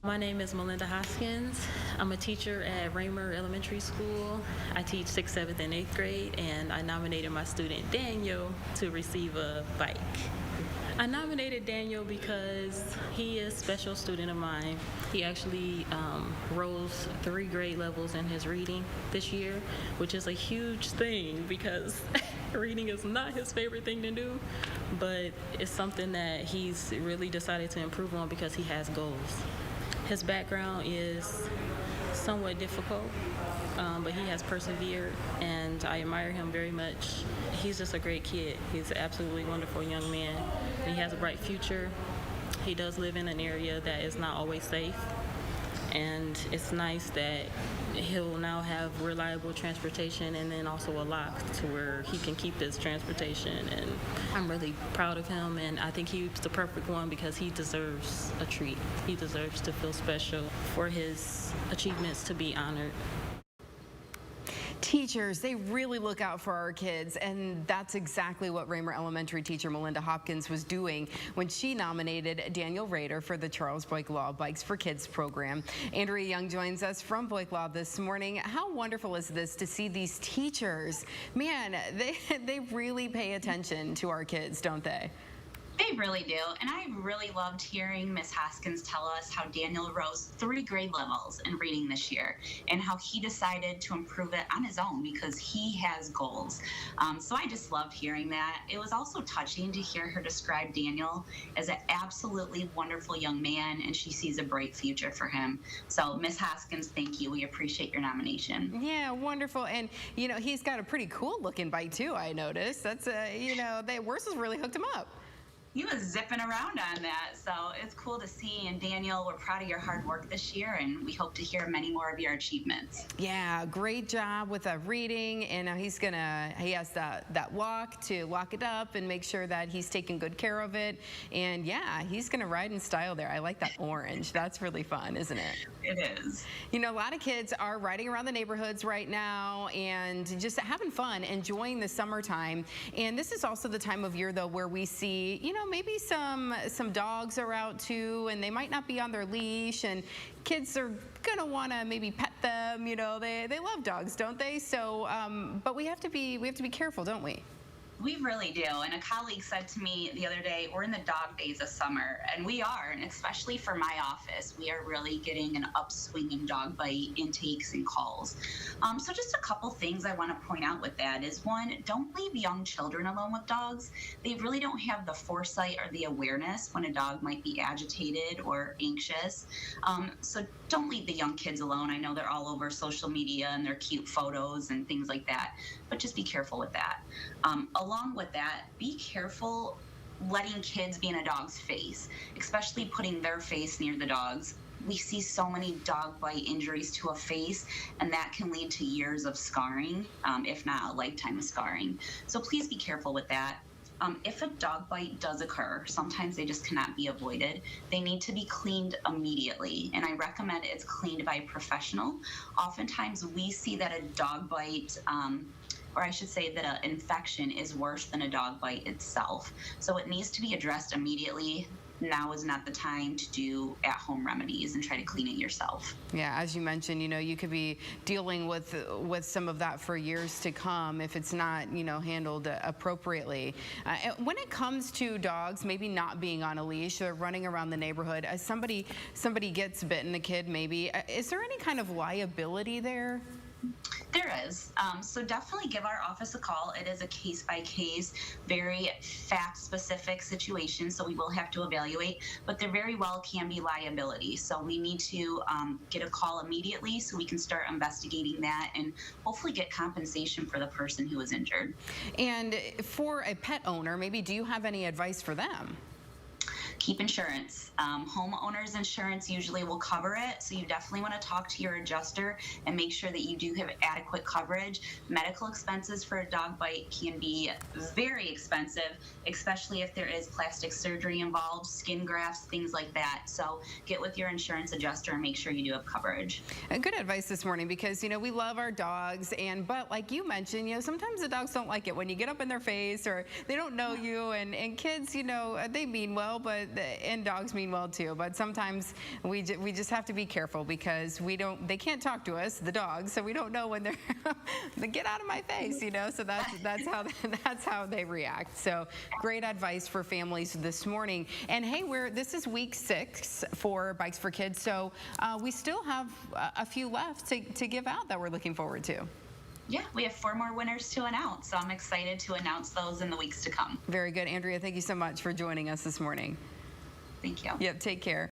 My name is Melinda Hoskins. I'm a teacher at Raymer Elementary School. I teach 6th, 7th, and 8th grade, and I nominated my student Daniel to receive a bike. I nominated Daniel because he is a special student of mine. He actually rose 3 grade levels in his reading this year, which is a huge thing because reading is not his favorite thing to do, but it's something that he's really decided to improve on because he has goals. His background is somewhat difficult, but he has persevered, and I admire him very much. He's just a great kid. He's an absolutely wonderful young man, and he has a bright future. He does live in an area that is not always safe, and it's nice that he'll now have reliable transportation and then also a lock to where he can keep his transportation. And I'm really proud of him, and I think he's the perfect one because he deserves a treat. He deserves to feel special, for his achievements to be honored. Teachers, they really look out for our kids, and that's exactly what Raymer Elementary teacher Melinda Hopkins was doing when she nominated Daniel Rader for the Charles Boyk Law Bikes for Kids program. Andrea Young joins us from Boyk Law this morning. How wonderful is this to see these teachers? Man, they really pay attention to our kids, don't they? They really do, and I really loved hearing Miss Hoskins tell us how Daniel rose 3 grade levels in reading this year and how he decided to improve it on his own because he has goals. So I just loved hearing that. It was also touching to hear her describe Daniel as an absolutely wonderful young man, and she sees a bright future for him. So Miss Hoskins, thank you. We appreciate your nomination. Yeah, wonderful. And, you know, he's got a pretty cool looking bike too, I noticed. That's, Worse has really hooked him up. He was zipping around on that, so it's cool to see. And Daniel, we're proud of your hard work this year, and we hope to hear many more of your achievements. Yeah, great job with reading, and he has that lock to lock it up and make sure that he's taking good care of it. And yeah, he's gonna ride in style there. I like that orange. That's really fun, isn't it? It is. You know, a lot of kids are riding around the neighborhoods right now and just having fun, enjoying the summertime. And this is also the time of year, though, where we see, maybe some dogs are out too, and they might not be on their leash, and kids are gonna want to maybe pet them. They love dogs, don't they? So, but we have to be careful, don't we? We really do. And a colleague said to me the other day, we're in the dog days of summer, and we are, and especially for my office, we are really getting an upswing in dog bite intakes and calls. So just a couple things I want to point out with that is, one, don't leave young children alone with dogs. They really don't have the foresight or the awareness when a dog might be agitated or anxious. So don't leave the young kids alone. I know they're all over social media and their cute photos and things like that, but just be careful with that. Along with that, be careful letting kids be in a dog's face, especially putting their face near the dog's. We see so many dog bite injuries to a face, and that can lead to years of scarring, if not a lifetime of scarring. So please be careful with that. If a dog bite does occur, sometimes they just cannot be avoided. They need to be cleaned immediately, and I recommend it's cleaned by a professional. Oftentimes we see that a dog bite, or I should say that an infection is worse than a dog bite itself. So it needs to be addressed immediately. Now is not the time to do at-home remedies and try to clean it yourself. Yeah, as you mentioned, you could be dealing with some of that for years to come if it's not, handled appropriately. When it comes to dogs maybe not being on a leash or running around the neighborhood, as somebody gets bitten, a kid maybe, is there any kind of liability there? There is. So definitely give our office a call. It is a case-by-case, very fact-specific situation, so we will have to evaluate, but there very well can be liability. So we need to get a call immediately so we can start investigating that and hopefully get compensation for the person who was injured. And for a pet owner, maybe do you have any advice for them? Keep insurance. Homeowners insurance usually will cover it, so you definitely want to talk to your adjuster and make sure that you do have adequate coverage. Medical expenses for a dog bite can be very expensive, especially if there is plastic surgery involved, skin grafts, things like that. So get with your insurance adjuster and make sure you do have coverage. Good advice this morning, because we love our dogs, but like you mentioned, sometimes the dogs don't like it when you get up in their face or they don't know you, and kids, they mean well, but and dogs mean well too, but sometimes we just have to be careful because they can't talk to us, the dogs, so we don't know when they get out of my face, so that's how they react. So great advice for families this morning. And hey, this is week 6 for Bikes for Kids, so we still have a few left to give out that we're looking forward to. Yeah, we have 4 more winners to announce, so I'm excited to announce those in the weeks to come. Very good. Andrea, thank you so much for joining us this morning. Thank you. Yep, take care.